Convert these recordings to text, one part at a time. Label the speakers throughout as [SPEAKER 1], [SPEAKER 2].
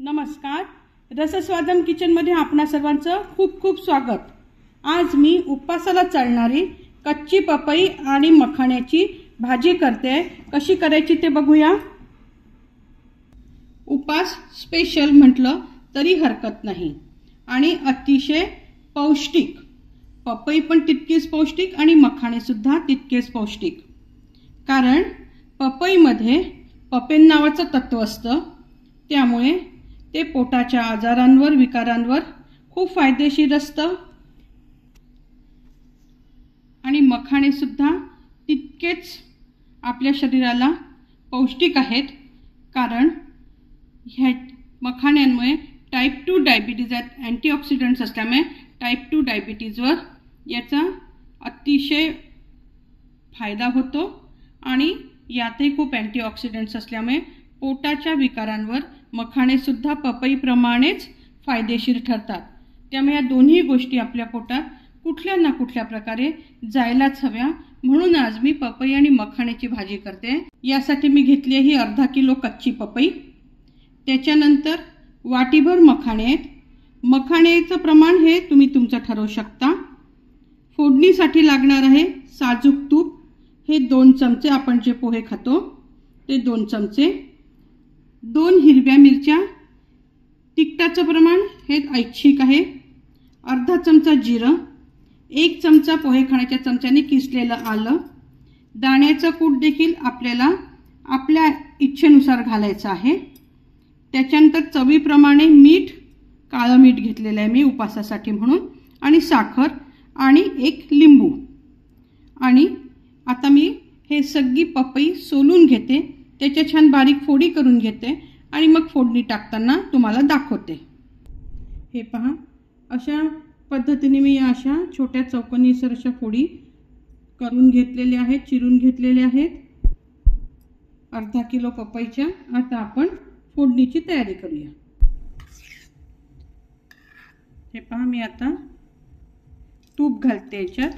[SPEAKER 1] नमस्कार, रसस्वादम किचनमध्ये आपणा सर्वांचं खूप खूप स्वागत। आज मी उपवासाला चालणारी कच्ची पपई आणि मखाण्याची भाजी करते। कशी करायची ते बघूया। उपवास स्पेशल म्हटलं तरी हरकत नाही आणि अतिशय पौष्टिक। पपई पण तितकीच पौष्टिक आणि मखाणे सुद्धा तितकेच पौष्टिक, कारण पपईमध्ये पपेन नावाचं तत्व असतं, त्यामुळे ते पोटाच्या आजारांवर विकारांवर खूप फायदेशीर असतं। आणि मखाणे सुद्धा तितकेच आपल्या शरीराला पौष्टिक आहेत, कारण ह्या मखाण्यांमुळे टाइप 2 डायबिटीज अँटीऑक्सिडंट्स असल्यामुळे टाइप 2 डायबिटीजवर याचा अतिशय फायदा होतो आणि यातही खूप अँटीऑक्सिडंट्स असल्यामुळे पोटाच्या विकारांवर मखाणे सुद्धा पपईप्रमाणेच फायदेशीर ठरतात। त्यामुळे या दोन्ही गोष्टी आपल्या पोटात कुठल्या ना कुठल्या प्रकारे जायलाच हव्या, म्हणून आज मी पपई आणि मखाण्याची भाजी करते। यासाठी मी घेतली ही अर्धा किलो कच्ची पपई, त्याच्यानंतर वाटीभर मखाणे आहेत। मखाण्याचं प्रमाण हे तुम्ही तुमचं ठरवू शकता। फोडणीसाठी लागणार आहे साजूक तूप, हे 2 चमचे, आपण जे पोहे खातो ते 2 चमचे, 2 हिरव्या मिरच्या, तिखटाचं प्रमाण हे ऐच्छिक आहे, अर्धा चमचा जिरं, 1 चमचा पोहे खाण्याच्या चमच्याने किसलेलं आलं, दाण्याचं कूट देखील आपल्याला आपल्या इच्छेनुसार घालायचं आहे। त्याच्यानंतर चवीप्रमाणे मीठ, काळं मीठ घेतलेलं आहे मी उपवासासाठी म्हणून, आणि साखर आणि 1 लिंबू। आणि आता मी हे सगळी पपई सोलून घेते, त्याच्या छान बारीक फोडी करून घेते आणि मग फोडणी टाकताना तुम्हाला दाखवते। हे पहा, अशा पद्धतीने मी अशा छोट्या चौकोनीसर अशा फोडी करून घेतलेल्या आहेत, चिरून घेतलेल्या आहेत अर्धा किलो पपईच्या। आता आपण फोडणीची तयारी करूया। हे पहा, मी आता तूप घालते याच्यात,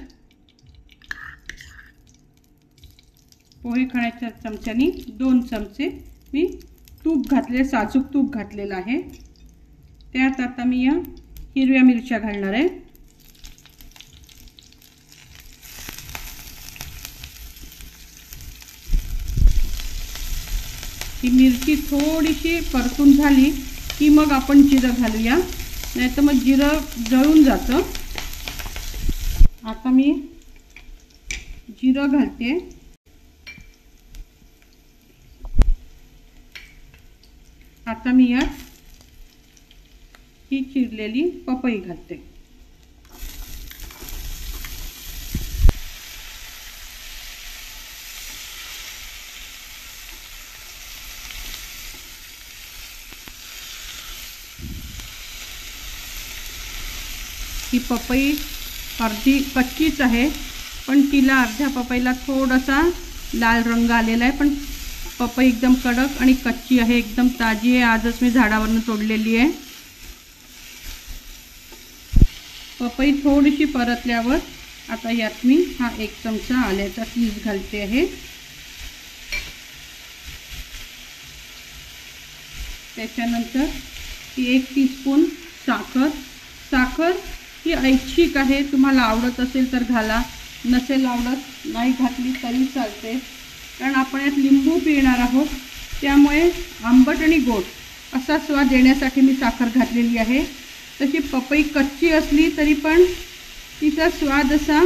[SPEAKER 1] पोहे खाण्याच्या चमच्याने 2 चमचे मी तूप घातले, साजूक तूप घातलेलं आहे। त्यात आता मी या हिरव्या मिरच्या घालणार आहे। ही मिरची थोडीशी परतून झाली की मग आपण जिरं घालूया, नाहीतर मग जिरं जळून जातं। आता मी जिरं घालते, आता मी यात ही चिरलेली पपई घालते। ही पपई अर्धी कच्चीच आहे, पण तिला अर्ध्या पपईला थोडासा लाल रंग आलेला आहे, पण पपई एकदम कडक आणि कच्ची आहे, एकदम ताजी आहे, आजच मी झाडावरून तोडलेली आहे। पपई थोडीशी परतल्यावर आता यात मी हा 1 चमचा आल्याचा कीस घालते आहे। त्याच्यानंतर ही 1 टीस्पून साखर, साखर ही ऐच्छिक आहे, तुम्हाला आवडत असेल तर घाला, नसेल आवडत नाही घातली तरी चालते, कारण आपण यात लिंबू पिळणार आहोत, त्यामुळे आंबट आणि गोड असा स्वाद येण्यासाठी मी साखर घातलेली आहे। तशी पपई कच्ची असली तरी पण तिचा स्वाद असा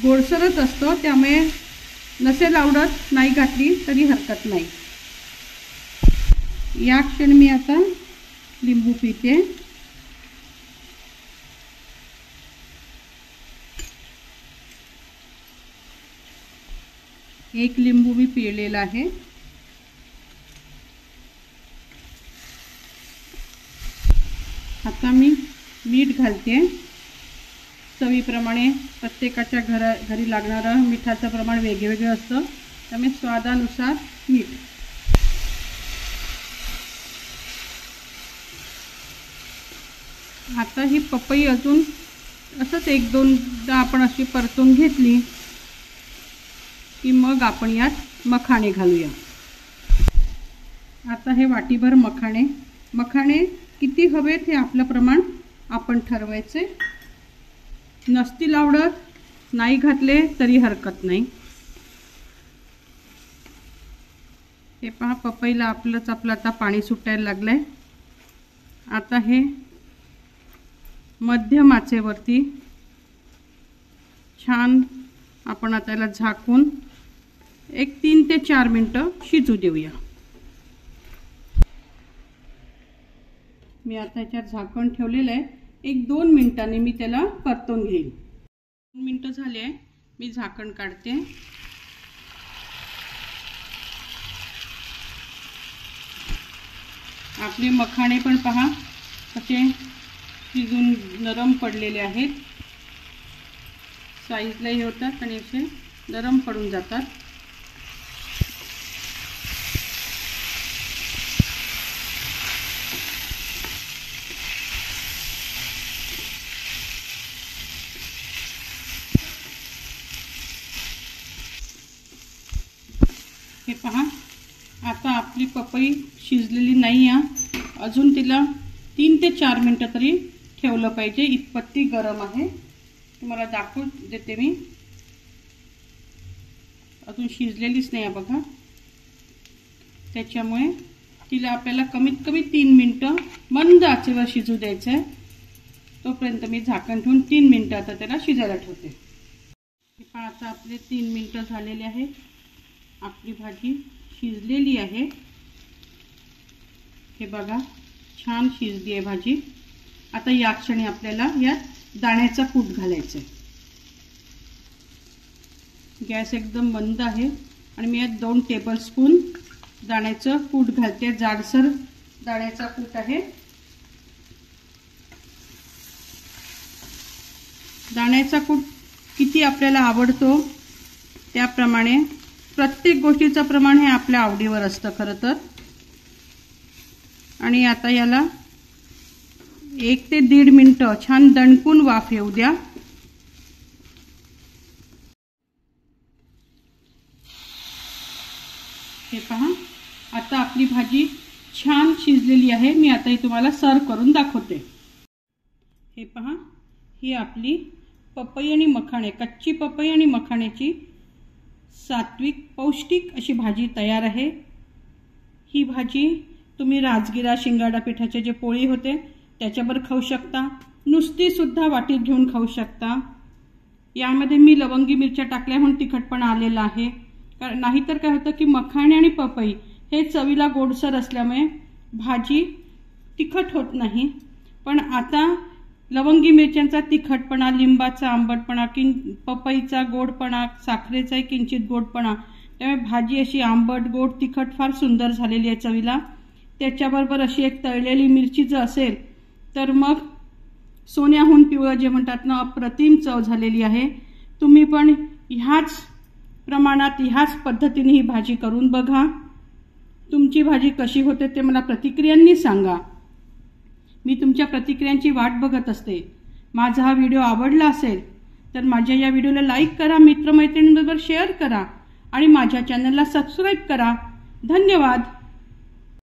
[SPEAKER 1] गोडसरच असतो, त्यामुळे नसेल आवडत नाही घातली तरी हरकत नाही। या क्षणी मी आता लिंबू पिते। एक लिंबू मी पिळलेला आहे। आता मी मीठ घालते चवीप्रमाणे। प्रत्येकाच्या घरी लागणारं मिठाचं प्रमाण वेगवेगळं असतं, त्यामुळे स्वादानुसार मीठ। आता ही पपई अजून असंच 1-2दा आपण अशी परतून घेतली की मग आपण यात मखाणे घालूया। आता हे वाटीभर मखाणे किती हवेत हे आपलं प्रमाण आपण ठरवायचे। नसतील आवडत नाही घातले तरी हरकत नाही। हे पहा पपईला आपलं आता पाणी सुटायला लागलंय। आता हे मध्यम आचेवरती छान आपण आता याला झाकून एक 3 ते 4 मिनिटं शिजू देऊया। मी आता याच्यात झाकण ठेवलेलं आहे। 1-2 मिनिटांनी मी त्याला परतून घेईन। 2 मिनिटं झाले आहे, मी झाकण काढते। आपले मखाणे पण पहा कसे शिजून नरम पडलेले आहेत। साईजलाही होतात आणि असे नरम पडून जातात। हे पहा आता आपली पपई शिजलेली नाही आहे, अजून तिला 3 ते 4 मिनिटं तरी ठेवलं पाहिजे। इतपत्ती गरम आहे, तुम्हाला दाखवून देते मी। अजून शिजलेलीच नाही आहे बघा, त्याच्यामुळे तिला आपल्याला कमीत कमी 3 मिनिटं मंद आचेवर शिजू द्यायचं आहे। तोपर्यंत मी झाकण ठेवून 3 मिनिटं आता त्याला शिजायला ठेवते। हे पहा आता आपले 3 मिनिटं झालेले आहे। आपली भाजी शिजलेली आहे, हे बघा छान शिजली आहे भाजी। आता या क्षणी आपल्याला यात दाण्याचा कूट घालायचा आहे। गॅस एकदम मंद आहे आणि मी यात 2 टेबलस्पून दाण्याचं कूट घालते। जाडसर दाण्याचा कूट आहे। दाण्याचा कूट किती आपल्याला आवडतो त्याप्रमाणे प्रत्येक गोष्टीचं प्रमाण हे आपल्या आवडीवर असतं खरं तर। आणि आता याला 1 ते 1.5 मिनिटं छान दणकून वाफ येऊ द्या। हे पहा आता आपली भाजी छान शिजलेली आहे। मी आता ही तुम्हाला सर्व करून दाखवते। हे पहा ही आपली पपई आणि मखाणे, कच्ची पपई आणि मखाण्याची सात्विक पौष्टिक अशी भाजी तयार आहे। ही भाजी तुम्ही राजगिरा शिंगाडा पिठाचे जे पोळी होते त्याच्यावर खाऊ शकता, नुसती सुद्धा वाटीत घेऊन खाऊ शकता। यामध्ये मी लवंगी मिरच्या टाकल्या म्हणून तिखटपणा आलेला आहे, कारण नाहीतर काय होतं की मखाणे आणि पपई हे चवीला गोडसर असल्यामुळे भाजी तिखट होत नाही। पण आता लवंगी मिरच्यांचा तिखटपणा, लिंबाचा आंबटपणा, पपईचा गोडपणा, साखरेचा किंचित गोडपणा, त्यामुळे भाजी अशी आंबट गोड तिखट फार सुंदर झालेली आहे चवीला। त्याच्याबरोबर अशी एक तळलेली मिरची जर असेल तर मग सोन्याहून पिवळं जे म्हणतात ना, अप्रतिम चव झालेली आहे। तुम्ही पण ह्याच प्रमाणात ह्याच पद्धतीने ही भाजी करून बघा। तुमची भाजी कशी होते ते मला प्रतिक्रियांनी सांगा। मी तुमच्या प्रतिक्रियांची वाट बघत असते। माझा हा व्हिडिओ आवडला असेल तर माझ्या या व्हिडिओला लाईक करा, मित्रमैत्रिणींबरोबर शेअर करा आणि माझ्या चॅनलला सबस्क्राईब करा। धन्यवाद।